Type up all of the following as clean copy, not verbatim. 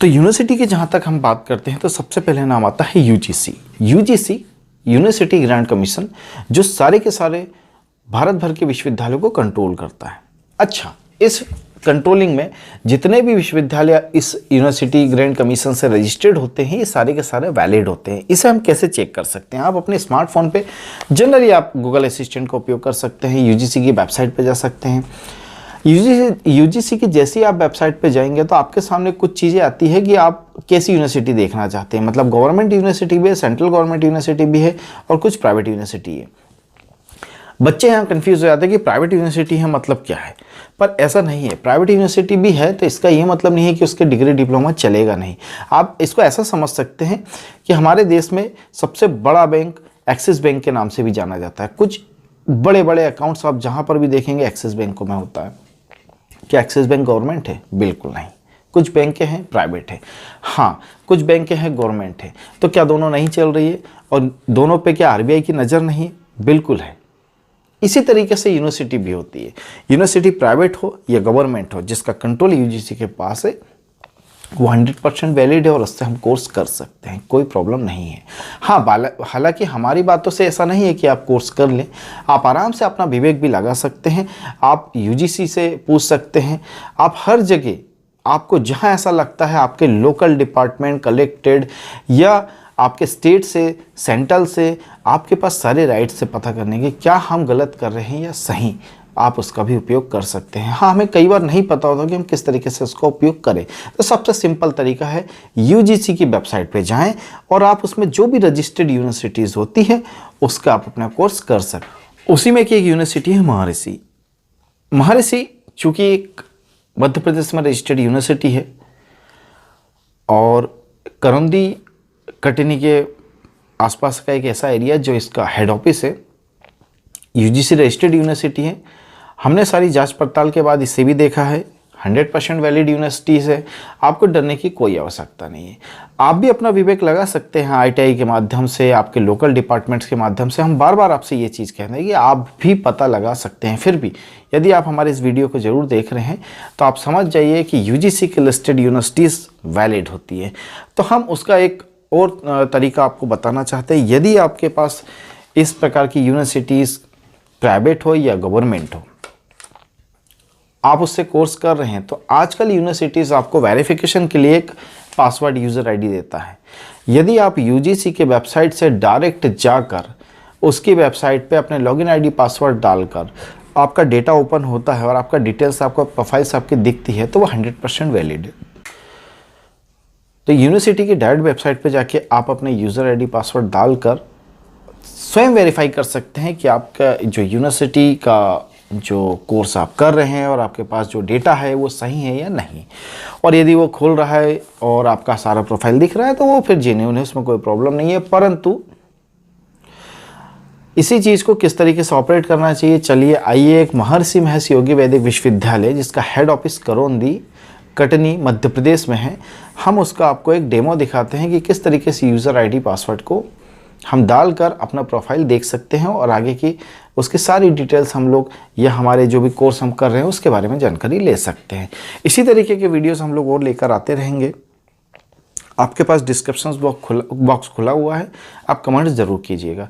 तो यूनिवर्सिटी की जहाँ तक हम बात करते हैं तो सबसे पहले नाम आता है UGC. UGC university grant commission, जो सारे के सारे भारत भर के विश्वविद्यालयों को कंट्रोल करता है। अच्छा, इस कंट्रोलिंग में जितने भी विश्वविद्यालय इस यूनिवर्सिटी ग्रांट कमीशन से रजिस्टर्ड होते हैं, ये सारे के सारे वैलिड होते हैं। इसे हम कैसे चेक कर सकते हैं? आप अपने स्मार्टफोन पे जनरली आप गूगल असिस्टेंट का उपयोग कर सकते हैं, यूजीसी की वेबसाइट पे जा सकते हैं। यूजीसी की जैसे ही आप वेबसाइट पे जाएंगे तो आपके सामने कुछ चीज़ें आती है कि आप कैसी यूनिवर्सिटी देखना चाहते हैं। मतलब गवर्नमेंट यूनिवर्सिटी भी है, सेंट्रल गवर्नमेंट यूनिवर्सिटी भी है और कुछ प्राइवेट यूनिवर्सिटी है। बच्चे यहाँ कंफ्यूज हो जाते हैं कि प्राइवेट यूनिवर्सिटी है मतलब क्या है, पर ऐसा नहीं है। प्राइवेट यूनिवर्सिटी भी है तो इसका ये मतलब नहीं है कि उसके डिग्री डिप्लोमा चलेगा नहीं। आप इसको ऐसा समझ सकते हैं कि हमारे देश में सबसे बड़ा बैंक एक्सिस बैंक के नाम से भी जाना जाता है। कुछ बड़े बड़े अकाउंट्स आप जहाँ पर भी देखेंगे एक्सिस बैंकों में होता है। क्या एक्सिस बैंक गवर्नमेंट है? बिल्कुल नहीं। कुछ बैंकें हैं प्राइवेट है, हाँ कुछ बैंकें हैं गवर्नमेंट है। तो क्या दोनों नहीं चल रही है? और दोनों पे क्या आरबीआई की नज़र नहीं है? बिल्कुल है। इसी तरीके से यूनिवर्सिटी भी होती है। यूनिवर्सिटी प्राइवेट हो या गवर्नमेंट हो, जिसका कंट्रोल यूजीसी के पास है, वो 100% वैलिड है और उससे हम कोर्स कर सकते हैं, कोई प्रॉब्लम नहीं है। हाँ, हालांकि हमारी बातों से ऐसा नहीं है कि आप कोर्स कर लें। आप आराम से अपना विवेक भी लगा सकते हैं, आप यूजीसी से पूछ सकते हैं। आप हर जगह, आपको जहाँ ऐसा लगता है आपके लोकल डिपार्टमेंट कलेक्टेड या आपके स्टेट से, सेंट्रल से, आपके पास सारे राइट्स से पता करने के क्या हम गलत कर रहे हैं या सही, आप उसका भी उपयोग कर सकते हैं। हाँ, हमें कई बार नहीं पता होता कि हम किस तरीके से उसका उपयोग करें। तो सबसे सिंपल तरीका है यूजीसी की वेबसाइट पे जाएं और आप उसमें जो भी रजिस्टर्ड यूनिवर्सिटीज़ होती है उसका आप अपना कोर्स कर सकते। उसी में की एक यूनिवर्सिटी है महर्षि। महर्षि चूँकि एक मध्य प्रदेश में रजिस्टर्ड यूनिवर्सिटी है और करौंदी कटनी के आसपास का एक ऐसा एरिया जो इसका हेड ऑफिस है, यूजीसी रजिस्टर्ड यूनिवर्सिटी है। हमने सारी जांच पड़ताल के बाद इसे भी देखा है, 100% वैलिड यूनिवर्सिटीज़ है। आपको डरने की कोई आवश्यकता नहीं है। आप भी अपना विवेक लगा सकते हैं आईटीआई के माध्यम से, आपके लोकल डिपार्टमेंट्स के माध्यम से। हम बार बार आपसे ये चीज़ कह रहे हैं कि आप भी पता लगा सकते हैं। फिर भी यदि आप हमारे इस वीडियो को ज़रूर देख रहे हैं तो आप समझ जाइए कि यूजीसी की लिस्टेड यूनिवर्सिटीज़ वैलिड होती है। तो हम उसका एक और तरीका आपको बताना चाहते हैं। यदि आपके पास इस प्रकार की यूनिवर्सिटीज़ प्राइवेट हो या गवर्नमेंट हो, आप उससे कोर्स कर रहे हैं, तो आजकल यूनिवर्सिटीज़ आपको वेरिफिकेशन के लिए एक पासवर्ड यूज़र आईडी देता है। यदि आप यूजीसी के वेबसाइट से डायरेक्ट जाकर उसकी वेबसाइट पे अपने लॉगिन आईडी पासवर्ड डालकर आपका डेटा ओपन होता है और आपका डिटेल्स, आपका प्रोफाइल्स आपकी दिखती है, तो वो 100% वैलिड है। तो यूनिवर्सिटी की डायरेक्ट वेबसाइट पे जाके आप अपने यूज़र आईडी पासवर्ड डालकर स्वयं वेरीफाई कर सकते हैं कि आपका जो यूनिवर्सिटी का जो कोर्स आप कर रहे हैं और आपके पास जो डेटा है वो सही है या नहीं। और यदि वो खोल रहा है और आपका सारा प्रोफाइल दिख रहा है तो वो फिर जेन्युइन है, उसमें कोई प्रॉब्लम नहीं है। परंतु इसी चीज़ को किस तरीके से ऑपरेट करना चाहिए, चलिए आइए एक महर्षि महेश योगी वैदिक विश्वविद्यालय, जिसका हेड ऑफिस करौंदी कटनी मध्य प्रदेश में है, हम उसका आपको एक डेमो दिखाते हैं कि किस तरीके से यूज़र आईडी पासवर्ड को हम डालकर अपना प्रोफाइल देख सकते हैं और आगे की उसकी सारी डिटेल्स हम लोग या हमारे जो भी कोर्स हम कर रहे हैं उसके बारे में जानकारी ले सकते हैं। इसी तरीके के वीडियोस हम लोग और लेकर आते रहेंगे। आपके पास डिस्क्रिप्शन बॉक्स खुला हुआ है, आप कमेंट्स ज़रूर कीजिएगा।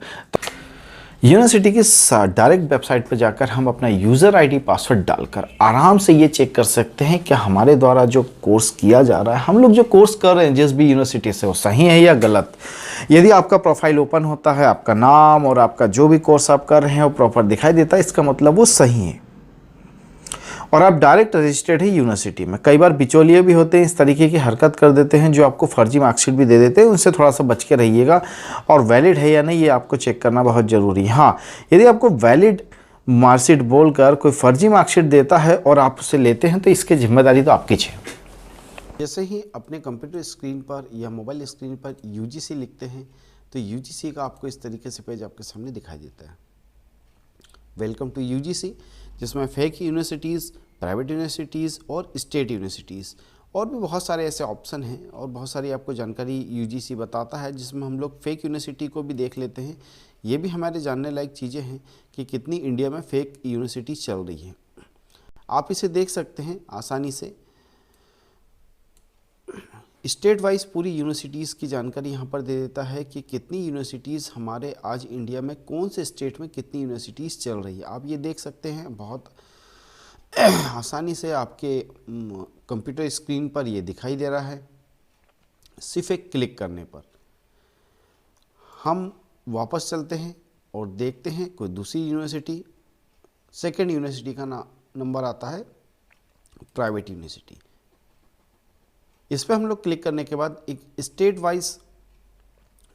यूनिवर्सिटी की डायरेक्ट वेबसाइट पर जाकर हम अपना यूज़र आईडी पासवर्ड डालकर आराम से ये चेक कर सकते हैं कि हमारे द्वारा जो कोर्स किया जा रहा है, हम लोग जो कोर्स कर रहे हैं जिस भी यूनिवर्सिटी से, वो सही है या गलत। यदि आपका प्रोफाइल ओपन होता है, आपका नाम और आपका जो भी कोर्स आप कर रहे हैं वो प्रॉपर दिखाई देता है, इसका मतलब वो सही है और आप डायरेक्ट रजिस्टर्ड है यूनिवर्सिटी में। कई बार बिचौलिए भी होते हैं, इस तरीके की हरकत कर देते हैं जो आपको फर्जी मार्कशीट भी दे देते हैं, उनसे थोड़ा सा बच के रहिएगा। और वैलिड है या नहीं ये आपको चेक करना बहुत ज़रूरी है। हाँ, यदि आपको वैलिड मार्कशीट बोलकर कोई फर्जी मार्कशीट देता है और आप उसे लेते हैं तो इसकी जिम्मेदारी तो आपकी है। जैसे ही अपने कंप्यूटर स्क्रीन पर या मोबाइल स्क्रीन पर यूजीसी लिखते हैं तो यूजीसी का आपको इस तरीके से पेज आपके सामने दिखाई देता है। वेलकम टू यूजीसी, जिसमें फेक यूनिवर्सिटीज़, प्राइवेट यूनिवर्सिटीज़ और स्टेट यूनिवर्सिटीज़ और भी बहुत सारे ऐसे ऑप्शन हैं और बहुत सारी आपको जानकारी यूजीसी बताता है, जिसमें हम लोग फेक यूनिवर्सिटी को भी देख लेते हैं। ये भी हमारे जानने लायक चीज़ें हैं कि कितनी इंडिया में फेक यूनिवर्सिटी चल रही हैं। आप इसे देख सकते हैं आसानी से। स्टेट वाइज पूरी यूनिवर्सिटीज़ की जानकारी यहाँ पर दे देता है कि कितनी यूनिवर्सिटीज़ हमारे आज इंडिया में, कौन से स्टेट में कितनी यूनिवर्सिटीज़ चल रही है। आप ये देख सकते हैं बहुत आसानी से आपके कंप्यूटर स्क्रीन पर ये दिखाई दे रहा है। सिर्फ एक क्लिक करने पर हम वापस चलते हैं और देखते हैं कोई दूसरी यूनिवर्सिटी, सेकेंड यूनिवर्सिटी का नंबर आता है प्राइवेट यूनिवर्सिटी। इस पर हम लोग क्लिक करने के बाद एक स्टेट वाइज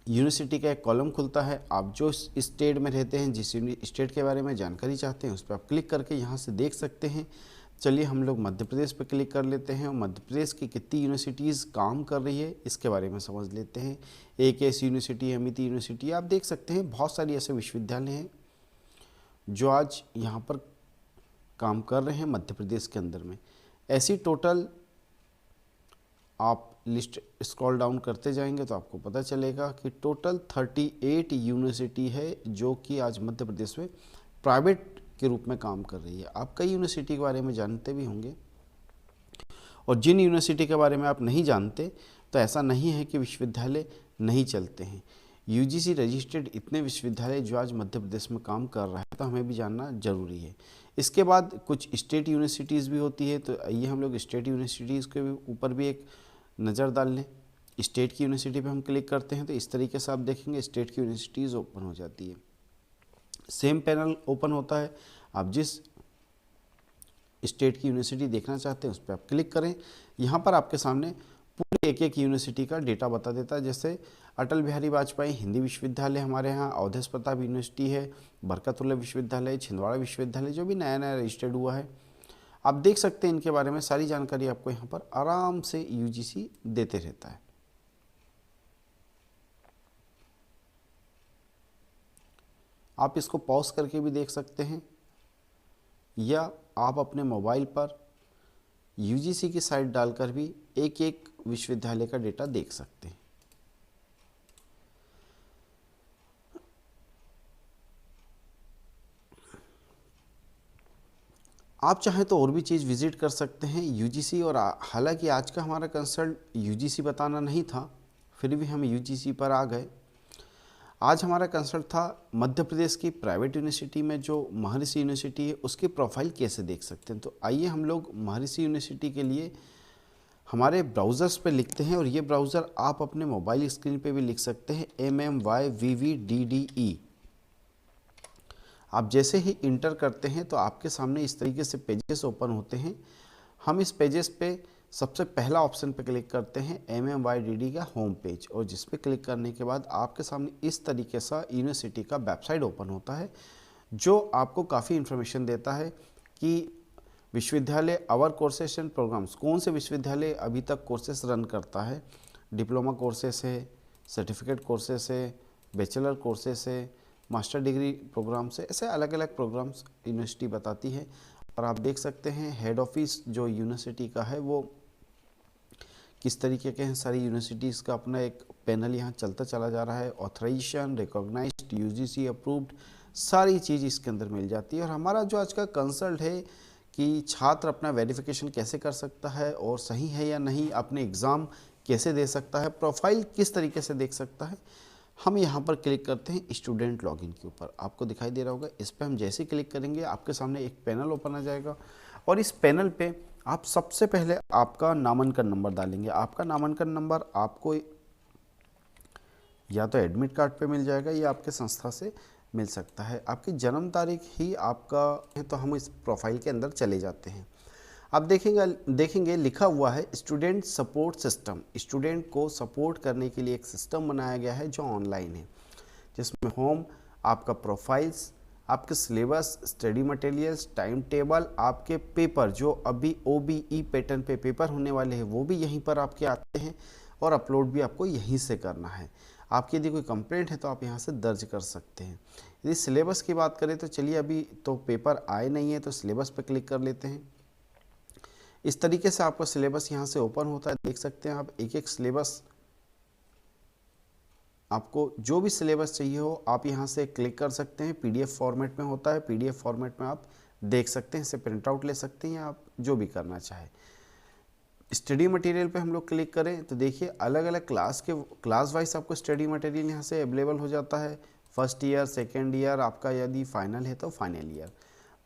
यूनिवर्सिटी का एक कॉलम खुलता है। आप जो स्टेट में रहते हैं, जिस स्टेट के बारे में जानकारी चाहते हैं, उस पर आप क्लिक करके यहाँ से देख सकते हैं। चलिए हम लोग मध्य प्रदेश पर क्लिक कर लेते हैं और मध्य प्रदेश की कितनी यूनिवर्सिटीज़ काम कर रही है इसके बारे में समझ लेते हैं। AKS यूनिवर्सिटी, अमिती यूनिवर्सिटी, आप देख सकते हैं बहुत सारी ऐसे विश्वविद्यालय हैं जो आज यहाँ पर काम कर रहे हैं मध्य प्रदेश के अंदर में। ऐसी टोटल आप लिस्ट स्क्रॉल डाउन करते जाएंगे तो आपको पता चलेगा कि टोटल 38 यूनिवर्सिटी है जो कि आज मध्य प्रदेश में प्राइवेट के रूप में काम कर रही है। आप कई यूनिवर्सिटी के बारे में जानते भी होंगे, और जिन यूनिवर्सिटी के बारे में आप नहीं जानते तो ऐसा नहीं है कि विश्वविद्यालय नहीं चलते हैं। UGC रजिस्टर्ड इतने विश्वविद्यालय जो आज मध्य प्रदेश में काम कर रहा है, तो हमें भी जानना जरूरी है। इसके बाद कुछ स्टेट यूनिवर्सिटीज़ भी होती है, तो आइए हम लोग स्टेट यूनिवर्सिटीज़ के ऊपर भी एक नज़र डाल लें। स्टेट की यूनिवर्सिटी पे हम क्लिक करते हैं तो इस तरीके से आप देखेंगे स्टेट की यूनिवर्सिटीज़ ओपन हो जाती है। सेम पैनल ओपन होता है। आप जिस स्टेट की यूनिवर्सिटी देखना चाहते हैं उस पर आप क्लिक करें। यहाँ पर आपके सामने पूरी एक यूनिवर्सिटी का डेटा बता देता है। जैसे अटल बिहारी वाजपेयी हिंदी विश्वविद्यालय हमारे यहाँ, अवधेश प्रताप यूनिवर्सिटी है, बरकतुल्लाह विश्वविद्यालय, छिंदवाड़ा विश्वविद्यालय जो भी नया नया रजिस्टर्ड हुआ है। आप देख सकते हैं इनके बारे में सारी जानकारी आपको यहाँ पर आराम से UGC देते रहता है। आप इसको पॉज करके भी देख सकते हैं, या आप अपने मोबाइल पर UGC की साइट डालकर भी एक एक विश्वविद्यालय का डेटा देख सकते हैं। आप चाहें तो और भी चीज़ विजिट कर सकते हैं UGC, और हालांकि आज का हमारा कंसर्न UGC बताना नहीं था, फिर भी हम UGC पर आ गए। आज हमारा कंसर्न था मध्य प्रदेश की प्राइवेट यूनिवर्सिटी में जो महर्षि यूनिवर्सिटी है उसकी प्रोफाइल कैसे देख सकते हैं। तो आइए हम लोग महर्षि यूनिवर्सिटी के लिए हमारे ब्राउज़र्स पे लिखते हैं, और ये ब्राउज़र आप अपने मोबाइल स्क्रीन पे भी लिख सकते हैं, MMYVVDDE। आप जैसे ही इंटर करते हैं तो आपके सामने इस तरीके से पेजेस ओपन होते हैं। हम इस पेजेस पे सबसे पहला ऑप्शन पे क्लिक करते हैं, MMYDD का होम पेज, और जिस पे क्लिक करने के बाद आपके सामने इस तरीके से यूनिवर्सिटी का वेबसाइट ओपन होता है, जो आपको काफ़ी इन्फॉर्मेशन देता है कि विश्वविद्यालय आवर कोर्सेस एंड प्रोग्राम्स, कौन से विश्वविद्यालय अभी तक कोर्सेस रन करता है। डिप्लोमा कोर्सेस है, सर्टिफिकेट कोर्सेस है, बैचलर कोर्सेस है, मास्टर डिग्री प्रोग्राम्स है, ऐसे अलग अलग प्रोग्राम्स यूनिवर्सिटी बताती है। और आप देख सकते हैं हेड ऑफिस जो यूनिवर्सिटी का है वो किस तरीके के हैं। सारी यूनिवर्सिटीज़ का अपना एक पैनल यहाँ चलता चला जा रहा है। ऑथराइजेशन, रिकॉग्नाइज्ड, UGC अप्रूव्ड, सारी चीज़ इसके अंदर मिल जाती है। और हमारा जो आज का कंसल्ट है कि छात्र अपना वेरिफिकेशन कैसे कर सकता है और सही है या नहीं, अपने एग्ज़ाम कैसे दे सकता है, प्रोफाइल किस तरीके से देख सकता है, हम यहाँ पर क्लिक करते हैं स्टूडेंट लॉगिन के ऊपर। आपको दिखाई दे रहा होगा, इस पर हम जैसे ही क्लिक करेंगे आपके सामने एक पैनल ओपन आ जाएगा, और इस पैनल पे आप सबसे पहले आपका नामांकन नंबर डालेंगे। आपका नामांकन नंबर आपको या तो एडमिट कार्ड पे मिल जाएगा या आपके संस्था से मिल सकता है। आपकी जन्म तारीख ही आपका है, तो हम इस प्रोफाइल के अंदर चले जाते हैं। आप देखेंगे लिखा हुआ है स्टूडेंट सपोर्ट सिस्टम। स्टूडेंट को सपोर्ट करने के लिए एक सिस्टम बनाया गया है जो ऑनलाइन है, जिसमें होम, आपका प्रोफाइल्स, आपके syllabus, study materials, time table, आपके पेपर जो अभी OBE पैटर्न पे पेपर होने वाले हैं वो भी यहीं पर आपके आते हैं, और अपलोड भी आपको यहीं से करना है। आपकी यदि कोई कंप्लेंट है तो आप यहाँ से दर्ज कर सकते हैं। यदि सिलेबस की बात करें तो चलिए अभी तो पेपर आए नहीं है, तो सिलेबस पर क्लिक कर लेते हैं। इस तरीके से आपका सिलेबस यहाँ से ओपन होता है। देख सकते हैं आप एक एक सिलेबस, आपको जो भी सिलेबस चाहिए हो आप यहाँ से क्लिक कर सकते हैं। PDF फॉर्मेट में होता है, PDF फॉर्मेट में आप देख सकते हैं, इसे प्रिंट आउट ले सकते हैं या आप जो भी करना चाहें। स्टडी मटेरियल पे हम लोग क्लिक करें तो देखिए अलग अलग क्लास वाइज आपको स्टडी मटेरियल यहाँ से अवेलेबल हो जाता है। फर्स्ट ईयर, सेकेंड ईयर, आपका यदि फाइनल है तो फाइनल ईयर,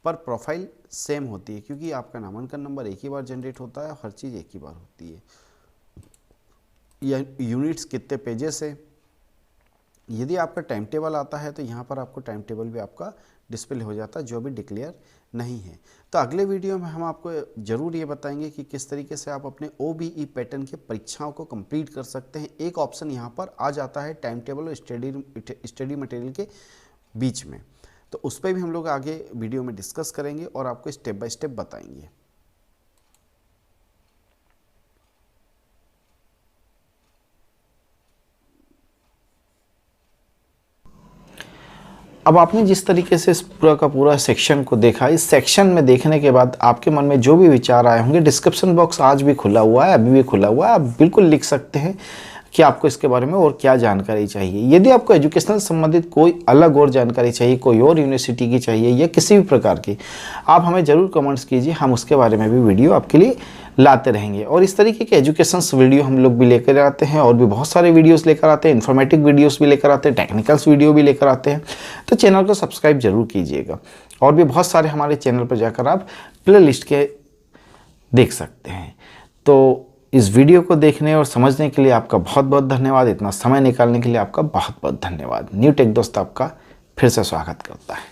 पर प्रोफाइल सेम होती है क्योंकि आपका नामांकन नंबर एक ही बार जनरेट होता है, हर चीज़ एक ही बार होती है। यूनिट्स कितने पेजेस है, यदि आपका टाइम टेबल आता है तो यहाँ पर आपको टाइम टेबल भी आपका डिस्प्ले हो जाता है जो भी डिक्लेयर नहीं है। तो अगले वीडियो में हम आपको ज़रूर ये बताएंगे कि किस तरीके से आप अपने OBE पैटर्न की परीक्षाओं को कंप्लीट कर सकते हैं। एक ऑप्शन यहाँ पर आ जाता है टाइम टेबल और स्टडी मटेरियल के बीच में, तो उस पर भी हम लोग आगे वीडियो में डिस्कस करेंगे और आपको स्टेप बाय स्टेप बताएंगे। अब आपने जिस तरीके से इस पूरा का पूरा सेक्शन को देखा, इस सेक्शन में देखने के बाद आपके मन में जो भी विचार आए होंगे, डिस्क्रिप्शन बॉक्स आज भी खुला हुआ है, अभी भी खुला हुआ है, आप बिल्कुल लिख सकते हैं कि आपको इसके बारे में और क्या जानकारी चाहिए। यदि आपको एजुकेशनल संबंधित कोई अलग और जानकारी चाहिए, कोई और यूनिवर्सिटी की चाहिए या किसी भी प्रकार की, आप हमें ज़रूर कमेंट्स कीजिए, हम उसके बारे में भी वीडियो आपके लिए लाते रहेंगे। और इस तरीके के एजुकेशंस वीडियो हम लोग भी लेकर आते हैं और भी बहुत सारे वीडियोस लेकर आते हैं, इन्फॉर्मेटिव वीडियोस भी लेकर आते हैं, टेक्निकल्स वीडियो भी लेकर आते हैं। तो चैनल को सब्सक्राइब जरूर कीजिएगा और भी बहुत सारे हमारे चैनल पर जाकर आप प्ले लिस्ट के देख सकते हैं। तो इस वीडियो को देखने और समझने के लिए आपका बहुत बहुत धन्यवाद। इतना समय निकालने के लिए आपका बहुत बहुत धन्यवाद। न्यू टेक दोस्त आपका फिर से स्वागत करता है।